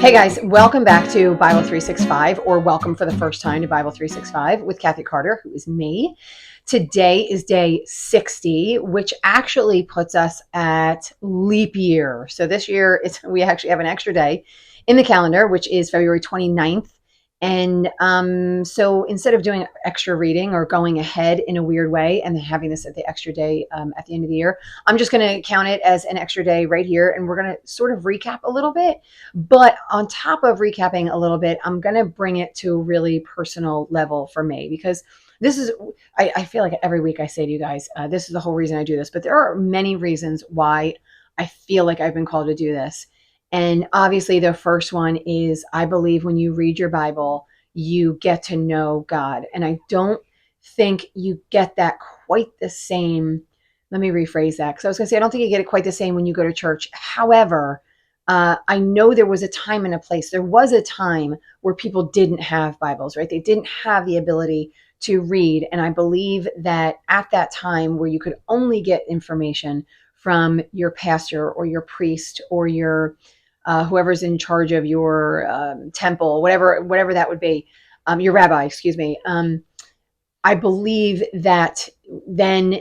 Hey guys, welcome back to Bible 365, or welcome for the first time to Bible 365 with Kathy Carter, who is me. Today is day 60, which actually puts us at leap year. So this year, we actually have an extra day in the calendar, which is February 29th. And so instead of doing extra reading or going ahead in a weird way and then having this at the extra day at the end of the year, I'm just going to count it as an extra day right here. And we're going to sort of recap a little bit. But on top of recapping a little bit, I'm going to bring it to a really personal level for me, because this is, I feel like every week I say to you guys, this is the whole reason I do this. But there are many reasons why I feel like I've been called to do this. And obviously, the first one is I believe when you read your Bible, you get to know God. And I don't think you get that quite the same. Let me rephrase that, because I was going to say, I don't think you get it quite the same when you go to church. However, I know there was a time and a place. There was a time where people didn't have Bibles, right? They didn't have the ability to read. And I believe that at that time, where you could only get information from your pastor or your priest or your whoever's in charge of your temple, whatever that would be, your rabbi, excuse me. I believe that then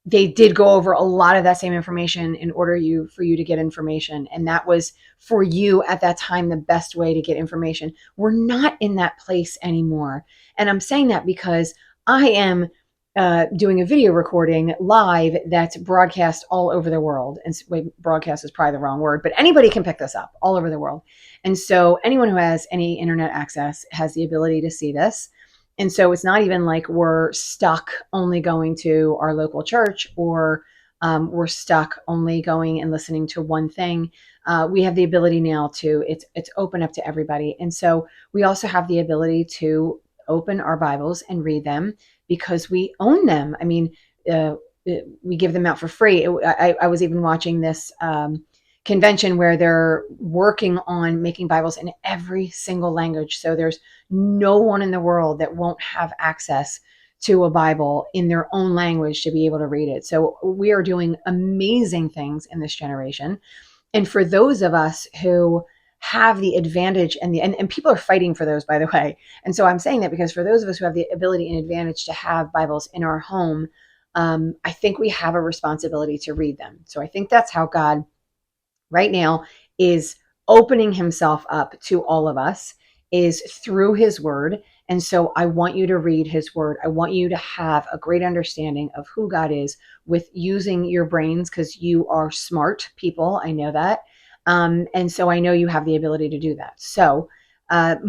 they did go over a lot of that same information in order for you to get information. And that was, for you at that time, the best way to get information. We're not in that place anymore. And I'm saying that because I am doing a video recording live that's broadcast all over the world. And wait, broadcast is probably the wrong word, but anybody can pick this up all over the world. And so anyone who has any internet access has the ability to see this. And so it's not even like we're stuck only going to our local church, or we're stuck only going and listening to one thing. We have the ability now to, it's open up to everybody. And so we also have the ability to open our Bibles and read them because we own them. I mean, we give them out for free. I was even watching this convention where they're working on making Bibles in every single language. So there's no one in the world that won't have access to a Bible in their own language to be able to read it. So we are doing amazing things in this generation. And for those of us who have the advantage and people are fighting for those, by the way. And so I'm saying that because for those of us who have the ability and advantage to have Bibles in our home, I think we have a responsibility to read them. So I think that's how God right now is opening himself up to all of us, is through his word. And so I want you to read his word. I want you to have a great understanding of who God is with using your brains, because you are smart people. I know that. And so I know you have the ability to do that. So that's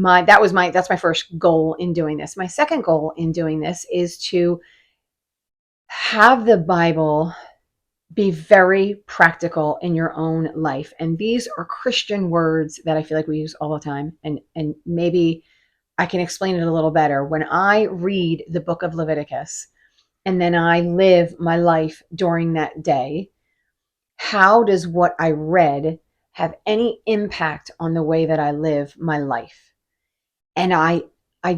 my first goal in doing this. My second goal in doing this is to have the Bible be very practical in your own life. And these are Christian words that I feel like we use all the time. And maybe I can explain it a little better. When I read the book of Leviticus and then I live my life during that day, how does what I read have any impact on the way that I live my life? And I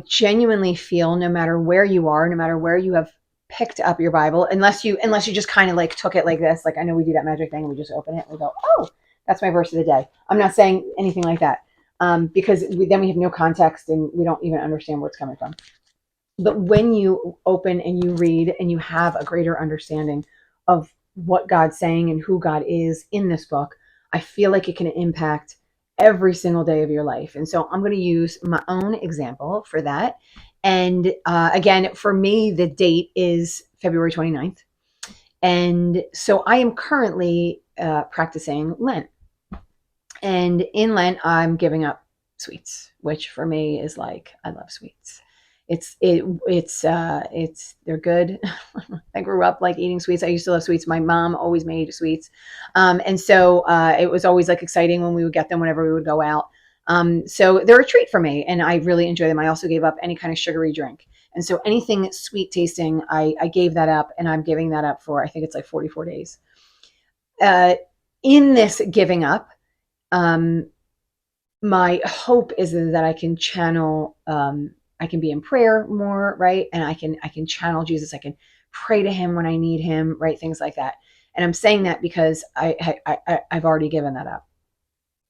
genuinely feel, no matter where you are, no matter where you have picked up your Bible, unless you just kind of like took it like this, like I know we do that magic thing, we just open it and we go, oh, that's my verse of the day. I'm not saying anything like that, because then we have no context and we don't even understand where it's coming from. But when you open and you read and you have a greater understanding of what God's saying and who God is in this book, I feel like it can impact every single day of your life. And so I'm going to use my own example for that. And again, for me, the date is February 29th. And so I am currently practicing Lent. And in Lent, I'm giving up sweets, which for me is like, I love sweets. It's they're good. I grew up like eating sweets. I used to love sweets. My mom always made sweets. And so it was always like exciting when we would get them whenever we would go out. So they're a treat for me and I really enjoy them. I also gave up any kind of sugary drink. And so anything sweet tasting, I gave that up, and I'm giving that up for, I think it's like 44 days. In this giving up, my hope is that I can channel, I can be in prayer more, right? And I can channel Jesus. I can pray to him when I need him, right? Things like that. And I'm saying that because I've already given that up.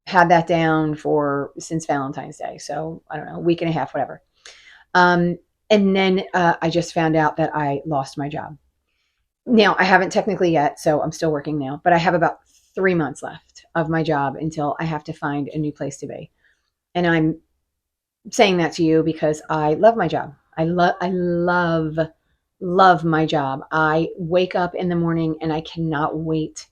had that down for since Valentine's Day. So I don't know, a week and a half, whatever. Um, and then I just found out that I lost my job. Now, I haven't technically yet, so I'm still working now, but I have about 3 months left of my job until I have to find a new place to be. And I'm saying that to you because I love my job. I love my job. I wake up in the morning and I cannot wait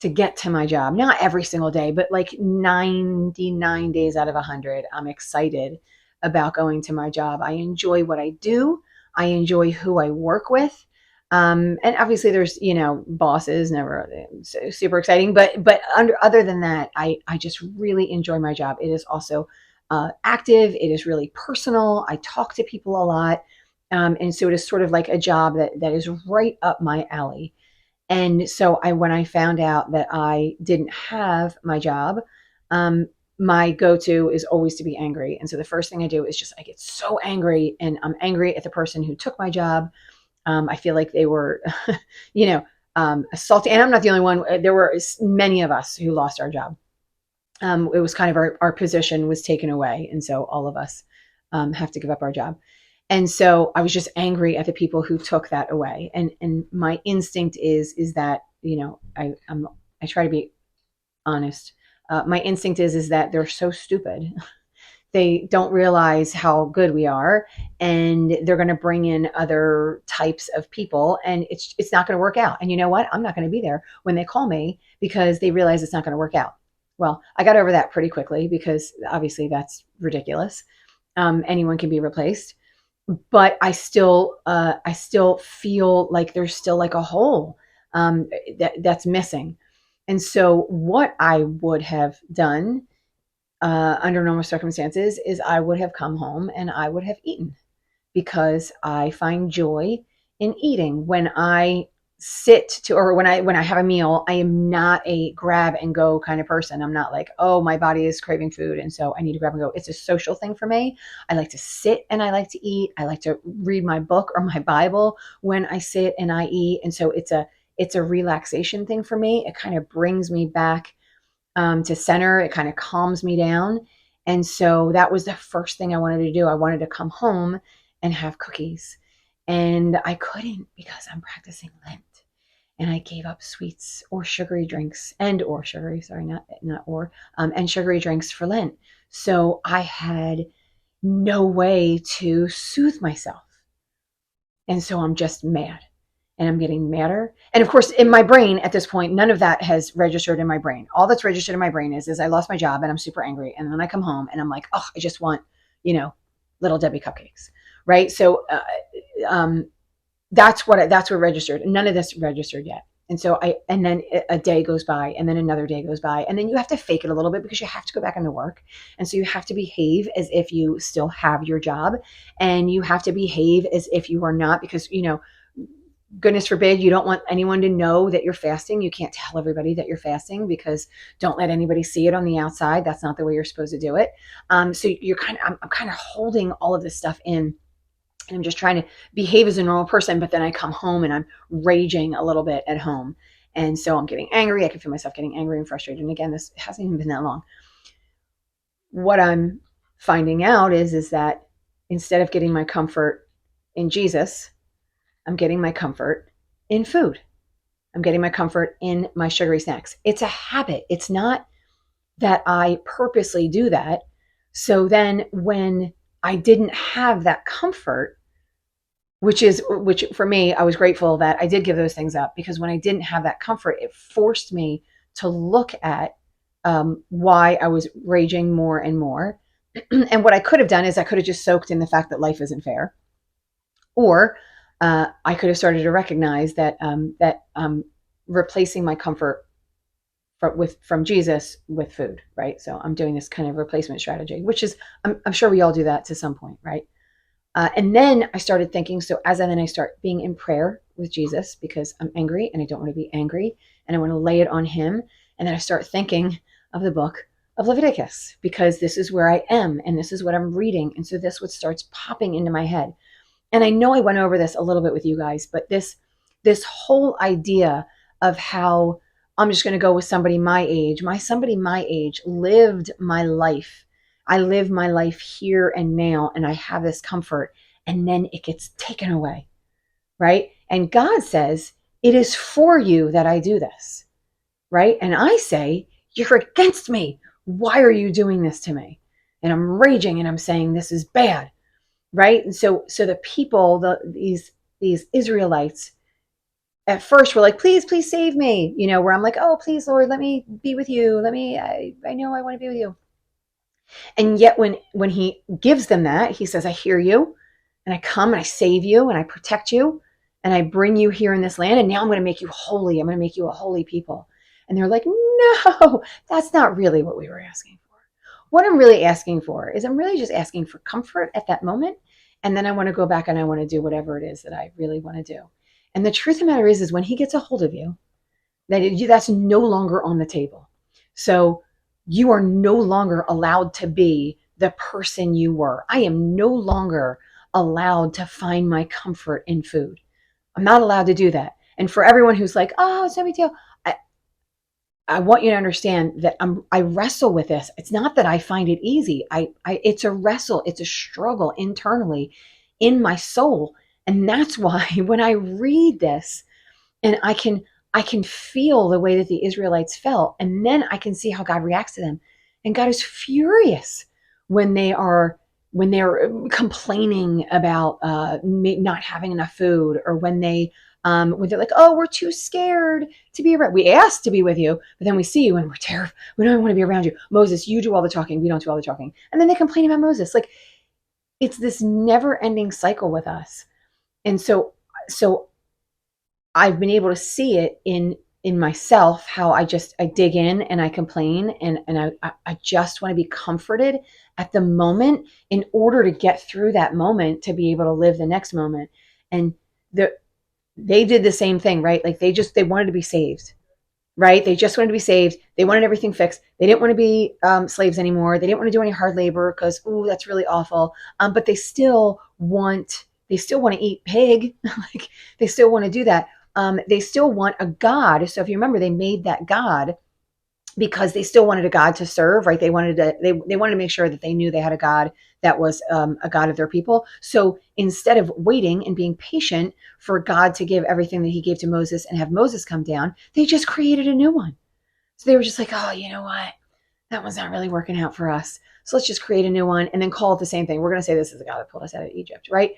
to get to my job. Not every single day, but like 99 days out of 100, I'm excited about going to my job. I enjoy what I do. I enjoy who I work with. And obviously there's, bosses, never super exciting, but other than that, I just really enjoy my job. It is also active. It is really personal. I talk to people a lot. And so it is sort of like a job that is right up my alley. And so when I found out that I didn't have my job, my go-to is always to be angry. And so the first thing I do is just I get so angry, and I'm angry at the person who took my job. I feel like they were, assaulting. And I'm not the only one. There were many of us who lost our job. It was kind of our position was taken away. And so all of us have to give up our job. And so I was just angry at the people who took that away. And my instinct is that, I try to be honest. My instinct is that they're so stupid. They don't realize how good we are, and they're going to bring in other types of people, and it's not going to work out. And you know what? I'm not going to be there when they call me because they realize it's not going to work out. Well, I got over that pretty quickly because obviously that's ridiculous. Anyone can be replaced, but I still feel like there's still like a hole that's missing. And so what I would have done under normal circumstances is I would have come home and I would have eaten, because I find joy in eating. When I sit to, or when I have a meal, I am not a grab and go kind of person. I'm not like, oh, my body is craving food and so I need to grab and go. It's a social thing for me. I like to sit and I like to eat. I like to read my book or my Bible when I sit and I eat. And so it's a relaxation thing for me. It kind of brings me back to center. It kind of calms me down. And so that was the first thing I wanted to do. I wanted to come home and have cookies. And I couldn't because I'm practicing Lent. And I gave up sweets or sugary drinks or sugary, sorry, not or, and sugary drinks for Lent. So I had no way to soothe myself. And so I'm just mad, and I'm getting madder. And of course, in my brain at this point, none of that has registered in my brain. All that's registered in my brain is I lost my job and I'm super angry. And then I come home and I'm like, oh, I just want, little Debbie cupcakes. Right. So that's what registered. None of this registered yet. And then a day goes by, and then another day goes by, and then you have to fake it a little bit because you have to go back into work. And so you have to behave as if you still have your job, and you have to behave as if you are not, because, goodness forbid, you don't want anyone to know that you're fasting. You can't tell everybody that you're fasting, because don't let anybody see it on the outside. That's not the way you're supposed to do it. So I'm kind of holding all of this stuff in. And I'm just trying to behave as a normal person, but then I come home and I'm raging a little bit at home. And so I'm getting angry. I can feel myself getting angry and frustrated. And again, this hasn't even been that long. What I'm finding out is that instead of getting my comfort in Jesus, I'm getting my comfort in food. I'm getting my comfort in my sugary snacks. It's a habit. It's not that I purposely do that. So then when I didn't have that comfort, which for me, I was grateful that I did give those things up, because when I didn't have that comfort, it forced me to look at why I was raging more and more. And what I could have done is I could have just soaked in the fact that life isn't fair, or I could have started to recognize that replacing my comfort from Jesus with food, right? So I'm doing this kind of replacement strategy, which is, I'm sure we all do that to some point, right? And then I started thinking, so I start being in prayer with Jesus, because I'm angry and I don't want to be angry and I want to lay it on him. And then I start thinking of the book of Leviticus, because this is where I am and this is what I'm reading. And so this what starts popping into my head. And I know I went over this a little bit with you guys, but this whole idea of how I'm just going to go with somebody my age. Somebody my age lived my life. I live my life here and now, and I have this comfort, and then it gets taken away, right? And God says, it is for you that I do this, right? And I say, you're against me. Why are you doing this to me? And I'm raging and I'm saying, this is bad, right? And so the people, these Israelites, at first were like, please, please save me. Where I'm like, oh, please, Lord, let me be with you. I know I want to be with you. And yet when he gives them that, he says, I hear you, and I come and I save you and I protect you and I bring you here in this land. And now I'm going to make you holy. I'm going to make you a holy people. And they're like, no, that's not really what we were asking for. What I'm really asking for is I'm really just asking for comfort at that moment. And then I want to go back and I want to do whatever it is that I really want to do. And the truth of the matter is when he gets a hold of you, that's no longer on the table. So you are no longer allowed to be the person you were. I am no longer allowed to find my comfort in food. I'm not allowed to do that. And for everyone who's like, oh, it's no big deal, I want you to understand that I wrestle with this. It's not that I find it easy. It's a wrestle. It's a struggle internally in my soul. And that's why when I read this, and I can feel the way that the Israelites felt, and then I can see how God reacts to them. And God is furious when they're complaining about not having enough food, or when they're like, oh, we're too scared to be around. We asked to be with you, but then we see you and we're terrified. We don't want to be around you. Moses, you do all the talking. We don't do all the talking. And then they complain about Moses. Like, it's this never-ending cycle with us. And so I've been able to see it in myself, how I dig in and I complain, and I just want to be comforted at the moment in order to get through that moment to be able to live the next moment. And they did the same thing, right? Like they wanted to be saved, right? They just wanted to be saved. They wanted everything fixed. They didn't want to be slaves anymore. They didn't want to do any hard labor because, ooh, that's really awful. But they still want to eat pig. Like they still want to do that. They still want a God. So if you remember, they made that God because they still wanted a God to serve, right? They wanted to make sure that they knew they had a God that was a God of their people. So instead of waiting and being patient for God to give everything that he gave to Moses and have Moses come down, they just created a new one. So they were just like, oh, you know what? That one's not really working out for us. So let's just create a new one and then call it the same thing. We're going to say this is the God that pulled us out of Egypt, right?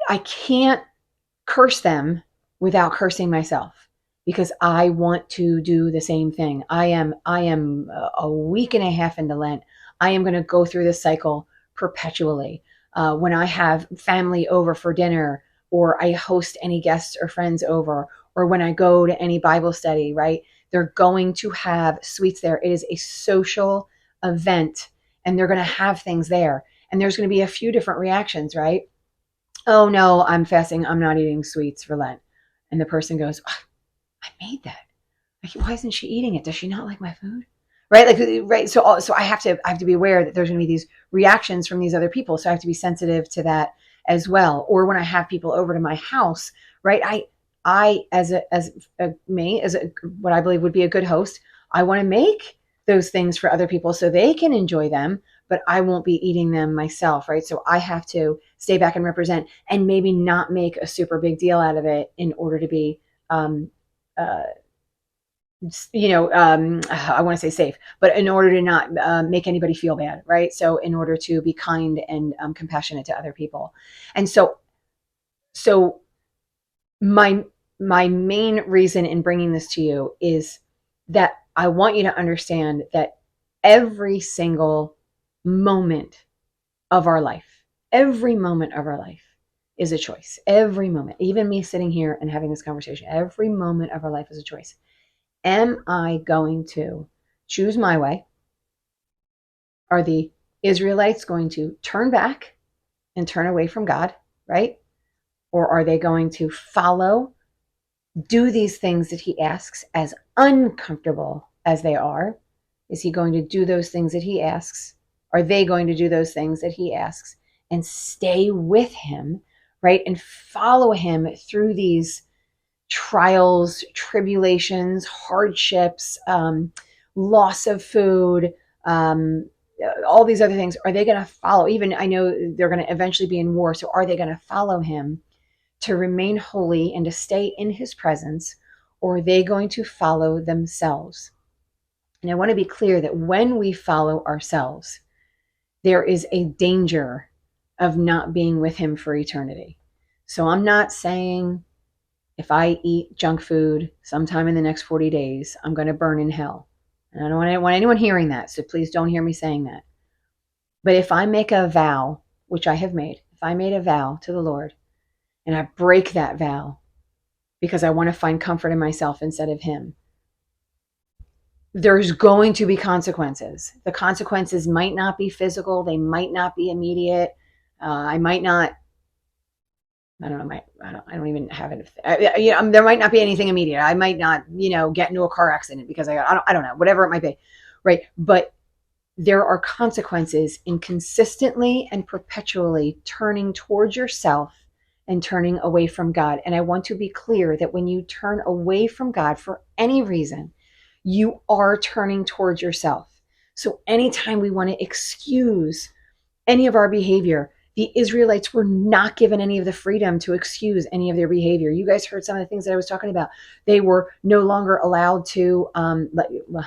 I can't curse them without cursing myself, because I want to do the same thing. I am a week and a half into Lent. I am going to go through this cycle perpetually. When I have family over for dinner, or I host any guests or friends over, or when I go to any Bible study, right? They're going to have sweets there. It is a social event, and they're going to have things there. And there's going to be a few different reactions, right? Oh no, I'm fasting. I'm not eating sweets for Lent. And the person goes, oh, I made that. Like, why isn't she eating it? Does she not like my food? Right? Like, right. So I have to be aware that there's going to be these reactions from these other people. So I have to be sensitive to that as well. Or when I have people over to my house, right? I as what I believe would be a good host, I want to make those things for other people so they can enjoy them, but I won't be eating them myself, right? So I have to stay back and represent, and maybe not make a super big deal out of it in order to be uh, I want to say safe, but in order to not make anybody feel bad, right? So in order to be kind and compassionate to other people. And so my main reason in bringing this to you is that I want you to understand that every single moment of our life, every moment of our life is a choice. Every moment, even me sitting here and having this conversation, every moment of our life is a choice. Am I going to choose my way? Are the Israelites going to turn back and turn away from God, right? Or are they going to follow, do these things that he asks, as uncomfortable as they are? Is he going to do those things that he asks? Are they going to do those things that he asks and stay with him, right? And follow him through these trials, tribulations, hardships, loss of food, all these other things, are they going to follow? Even I know they're going to eventually be in war. So are they going to follow him to remain holy and to stay in his presence? Or are they going to follow themselves? And I want to be clear that when we follow ourselves, there is a danger of not being with him for eternity. So I'm not saying if I eat junk food sometime in the next 40 days, I'm going to burn in hell. And I don't want anyone hearing that, so please don't hear me saying that. But if I make a vow, which I have made, if I made a vow to the Lord and I break that vow because I want to find comfort in myself instead of him, there's going to be consequences. The consequences might not be physical. They might not be immediate. I might not, I don't know, I don't even have it. There might not be anything immediate. I might not, get into a car accident because I don't know, whatever it might be. Right. But there are consequences in consistently and perpetually turning towards yourself and turning away from God. And I want to be clear that when you turn away from God for any reason, you are turning towards yourself. So anytime we want to excuse any of our behavior, the Israelites were not given any of the freedom to excuse any of their behavior. You guys heard some of the things that I was talking about. They were no longer allowed to, I was going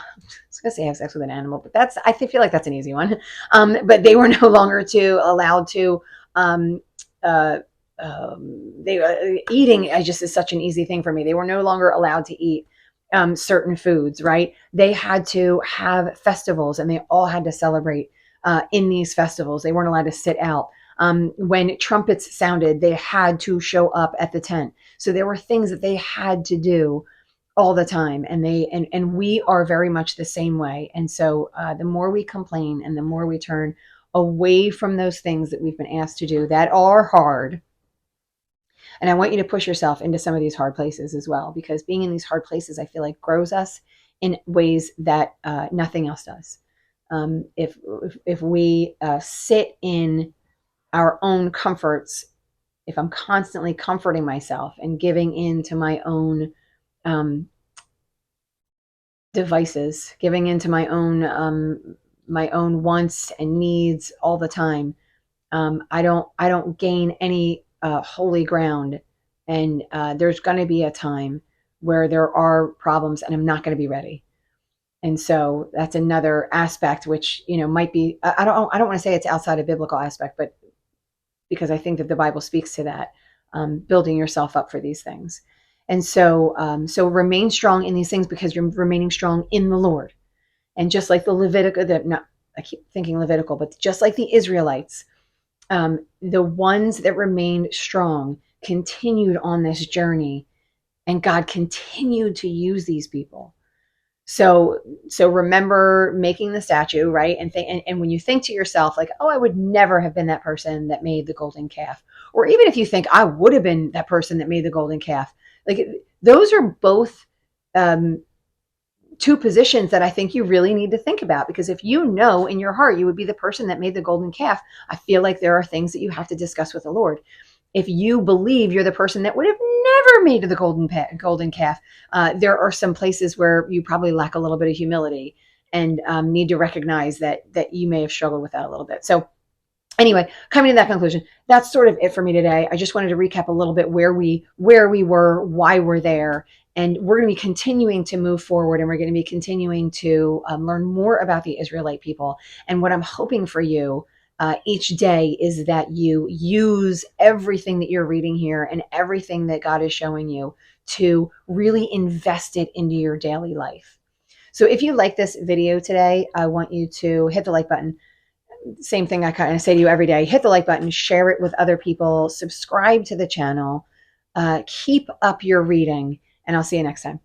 to say have sex with an animal, but I feel like that's an easy one. But they were no longer allowed to, eating just is such an easy thing for me. They were no longer allowed to eat certain foods, right? They had to have festivals and they all had to celebrate in these festivals. They weren't allowed to sit out. When trumpets sounded, they had to show up at the tent. So there were things that they had to do all the time. And we are very much the same way. And so the more we complain and the more we turn away from those things that we've been asked to do that are hard. And I want you to push yourself into some of these hard places as well, because being in these hard places, I feel like grows us in ways that nothing else does. If we sit in our own comforts, if I'm constantly comforting myself and giving in to my own devices, giving into my own wants and needs all the time, I don't gain any holy ground. And there's going to be a time where there are problems and I'm not going to be ready. And so that's another aspect, which, might be, I don't want to say it's outside a biblical aspect, but because I think that the Bible speaks to that, building yourself up for these things. And so remain strong in these things because you're remaining strong in the Lord. And just like I keep thinking Levitical, but just like the Israelites, the ones that remained strong continued on this journey, and God continued to use these people. So remember making the statue, right? And when you think to yourself, like, oh, I would never have been that person that made the golden calf. Or even if you think I would have been that person that made the golden calf, like those are both two positions that I think you really need to think about, because if you know in your heart you would be the person that made the golden calf, I feel like there are things that you have to discuss with the Lord. If you believe you're the person that would have never made the golden calf, there are some places where you probably lack a little bit of humility and need to recognize that you may have struggled with that a little bit. So anyway, coming to that conclusion, that's sort of it for me today. I just wanted to recap a little bit where we were, why we're there. And we're going to be continuing to move forward, and we're going to be continuing to learn more about the Israelite people. And what I'm hoping for you each day is that you use everything that you're reading here and everything that God is showing you to really invest it into your daily life. So if you like this video today, I want you to hit the like button. Same thing I kind of say to you every day. Hit the like button, share it with other people, subscribe to the channel, keep up your reading, and I'll see you next time.